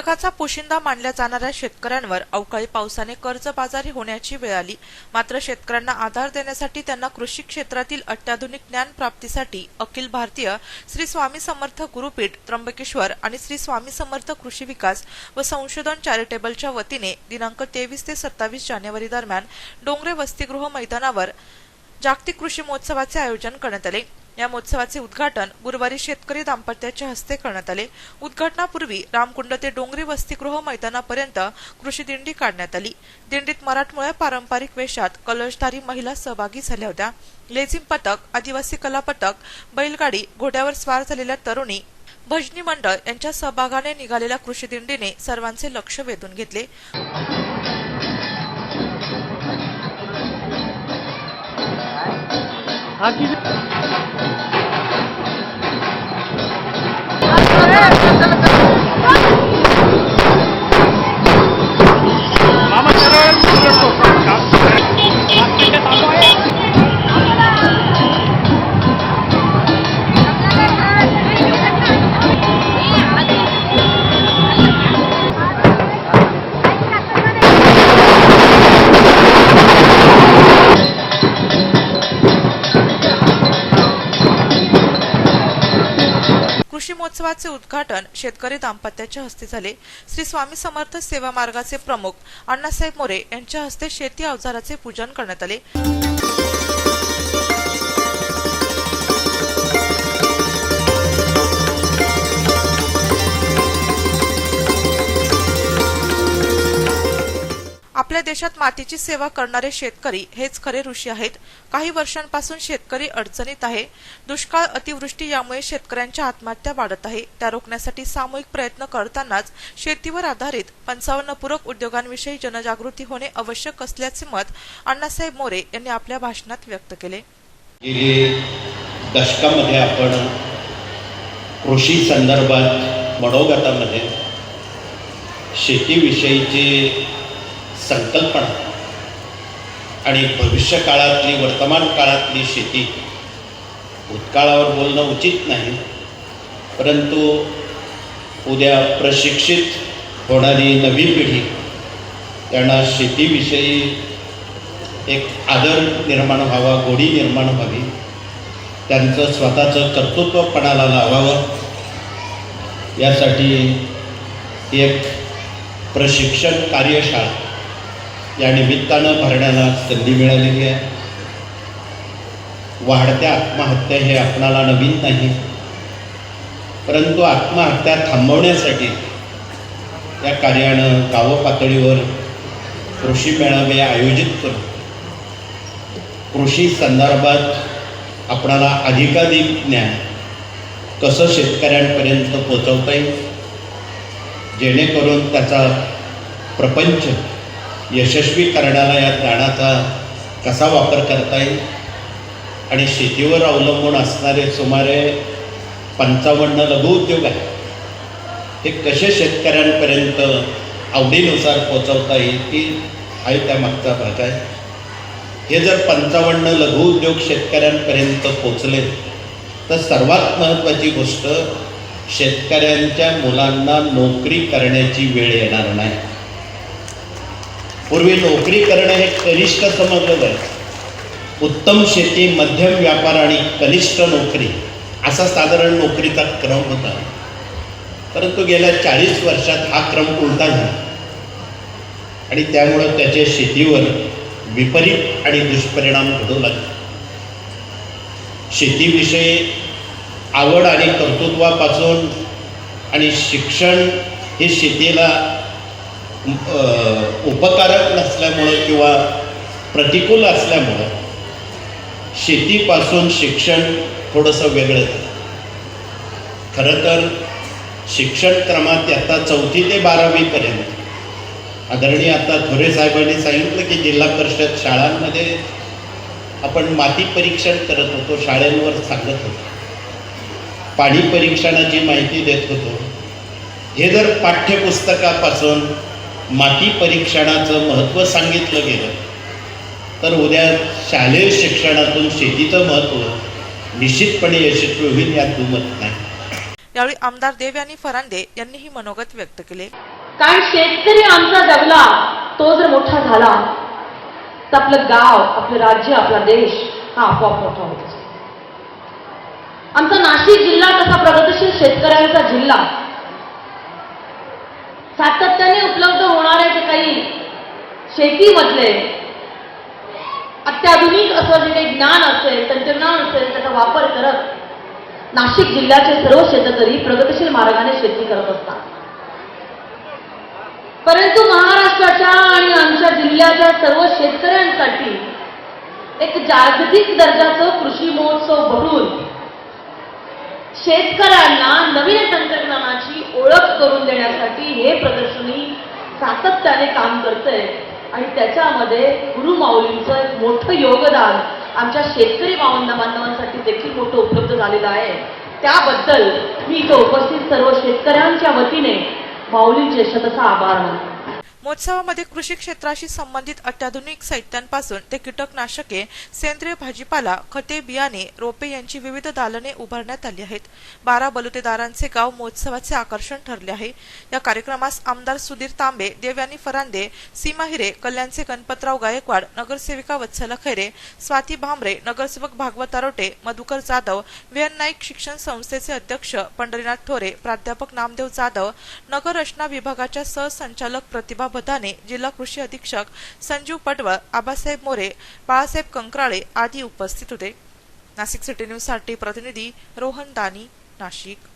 जगाचा पोशिंदा मानल्या जाणाऱ्या शेतकऱ्यांवर अवकाळी पावसाने कर्जबाजारी होण्याची वेळ आली। मात्र शेतकऱ्यांना आधार देण्यासाठी त्यांना कृषी क्षेत्रातील अत्याधुनिक ज्ञान प्राप्तीसाठी अखिल भारतीय श्री स्वामी समर्थ गुरुपीठ त्र्यंबकेश्वर आणि श्री स्वामी समर्थ कृषी विकास व संशोधन चॅरिटेबलच्या वतीने दिनांक 23 ते 27 जानेवारी दरम्यान डोंगरे वसतिगृह मैदानावर जागतिक कृषी महोत्सवाचे आयोजन करण्यात आले। या महोत्सवाचे उद्घाटन गुरुवारी शेतकरी दाम्पत्याच्या हस्ते करण्यात आले। उद्घाटनापूर्वी रामकुंड ते डोंगरी वसतिगृह मैदानापर्यंत कृषी दिंडी काढण्यात आली। दिंडीत मराठमोळ्या पारंपरिक वेशात कलशधारी महिला सहभागी झाल्या होत्या। लेझिम पथक, आदिवासी कला पथक, बैलगाडी, घोड्यावर स्वार झालेल्या तरुणी, भजनी मंडळ यांच्या सहभागाने निघालेल्या कृषी दिंडीने सर्वांचे लक्ष वेधून घेतले। कृषी महोत्सवाचे उद्घाटन शेतकरी दाम्पत्याच्या हस्ते झाले। श्री स्वामी समर्थ सेवा मार्गाचे प्रमुख अण्णासाहेब मोरे यांच्या हस्ते शेती अवजाराचे पूजन करण्यात आले। आपल्या देशात मातीची सेवा करणारे शेतकरी हेच खरे ऋषी आहेत। काही वर्षांपासून शेतकरी अडचणीत आहे। दुष्काळ, अतिवृष्टी यामुळे शेतकऱ्यांच्या आत्महत्या वाढत आहे। त्या रोखण्यासाठी सामूहिक प्रयत्न करतानाच शेतीवर आधारित 55 पूरक उद्योगांविषयी जनजागृती होणे आवश्यक असल्याचे मत अण्णासाहेब मोरे यांनी आपल्या भाषणात व्यक्त केले। दशकामध्ये आपण कृषी संदर्भात मनोगतामध्ये शेतीविषयीची संकल्पना आणि भविष्य काळातली, वर्तमान काळातली शेती, भूतकाळावर बोलणं उचित नाही, परंतु उद्या प्रशिक्षित होणारी नवी पिढी त्यांना शेतीविषयी एक आदर निर्माण व्हावा, गोडी निर्माण व्हावी, त्यांचं स्वतःचं कर्तृत्व पणाला लावावं, यासाठी एक प्रशिक्षण कार्यशाळा या निमित्तानं भरण्याला संधी मिळालेली आहे। वाढत्या आत्महत्या हे आपणाला नवीन नाही, परंतु आत्महत्या थांबवण्यासाठी या कार्यानं गाव पातळीवर कृषी मेळावे आयोजित करून कृषी संदर्भात आपणाला अधिकाधिक ज्ञान कसं शेतकऱ्यांपर्यंत पोहोचवता येईल, जेणेकरून त्याचा प्रपंच यशस्वी करण्याला या ज्ञानाचा कसा वापर करता येईल आणि शेतीवर अवलंबून असणारे सुमारे 55 लघुउद्योग आहेत, हे कसे शेतकऱ्यांपर्यंत आवडीनुसार पोहोचवता येईल की हा त्या मागचा भाग आहे। हे जर 55 लघुउद्योग शेतकऱ्यांपर्यंत पोहोचले तर सर्वात महत्त्वाची गोष्ट, शेतकऱ्यांच्या मुलांना नोकरी करण्याची वेळ येणार नाही। पूर्वी नोकरी करणं हे कनिष्ठ समजलं जायचं। उत्तम शेती, मध्यम व्यापार आणि कनिष्ठ नोकरी असा साधारण नोकरीचा क्रम होता, परंतु गेल्या 40 वर्षात हा क्रम उलटा झाला आणि त्यामुळं त्याच्या शेतीवर विपरीत आणि दुष्परिणाम घडू लागले। शेतीविषयी आवड आणि कर्तृत्वापासून आणि शिक्षण हे शेतीला उपकारक नसल्यामुळं किंवा प्रतिकूल असल्यामुळं शेतीपासून शिक्षण थोडंसं वेगळं झालं। खरं तर शिक्षण क्रमात आता 4थी ते 12वी पर्यंत आदरणीय आता थोरे साहेबांनी सांगितलं की जिल्हा परिषद शाळांमध्ये आपण माती परीक्षण करत होतो, शाळेंवर सांगत होतो, पाणी परीक्षणाची माहिती देत होतो। हे जर पाठ्यपुस्तकापासून माती परीक्षणाचं महत्त्व सांगितलं गेलं तर उद्या शालेय शिक्षणातून शेतीचं महत्त्व निश्चितपणे यशस्वी होईल, यात दुमत नाही। यावेळी आमदार देवयानी फरांदे यांनीही मनोगत व्यक्त केले। कारण शेतकरी आमचा जगला, तो जर मोठा झाला तर आपलं गाव, आपलं राज्य, आपला देश हा आपोआप मोठा होतो. आमचा नाशिक जिल्हा तसा प्रगतिशील शेतकऱ्यांचा जिल्हा, सातत्याने उपलब्ध होणारे जे काही शेतीमधले अत्याधुनिक असं जे काही ज्ञान असेल, तंत्रज्ञान असेल, त्याचा वापर करत नाशिक जिल्ह्याचे सर्व शेतकरी प्रगतिशील मार्गाने शेती करत असतात. परंतु महाराष्ट्राच्या आणि आमच्या जिल्ह्याच्या सर्व शेतकऱ्यांसाठी एक जागतिक दर्जाचं कृषी महोत्सव भरून शेतकऱ्यांना नवीन तंत्रज्ञानाची ओळख करून देण्यासाठी हे प्रदर्शनी सातत्याने काम करतंय. आणि त्याच्यामध्ये गुरुमाऊलींचं एक मोठं योगदान आमच्या शेतकरी बांधवांसाठी देखील मोठं उपलब्ध झालेलं आहे. त्याबद्दल मी इथं उपस्थित सर्व शेतकऱ्यांच्या वतीने माऊलींचे शतशः आभार मानतो. महोत्सवामध्ये कृषी क्षेत्राशी संबंधित अत्याधुनिक साहित्यांपासून ते कीटकनाशके, सेंद्रिय भाजीपाला, खते, बियाणे, रोपे यांची विविध दालने उभारण्यात आली आहेत. 12 बलुतेदारांचे गाव महोत्सवाचे आकर्षण ठरले आहे. या कार्यक्रमास आमदार सुधीर तांबे, देवयानी फरांदे, सीमा हिरे, कल्याणचे गणपतराव गायकवाड, नगरसेविका वत्सला खैरे, स्वाती भामरे, नगरसेवक भागवत आरोटे, मधुकर जाधव, व्हीएन नाईक शिक्षण संस्थेचे अध्यक्ष पंढरीनाथ थोरे, प्राध्यापक नामदेव जाधव, नगर रचना विभागाच्या सहसंचालक प्रतिभा बदाने, जिल्हा कृषी अधीक्षक संजीव पटवळ, आबासाहेब मोरे, बाळासाहेब कंकराळे आदी उपस्थित होते. नाशिक सिटी न्यूज साठी प्रतिनिधी रोहन दानी, नाशिक.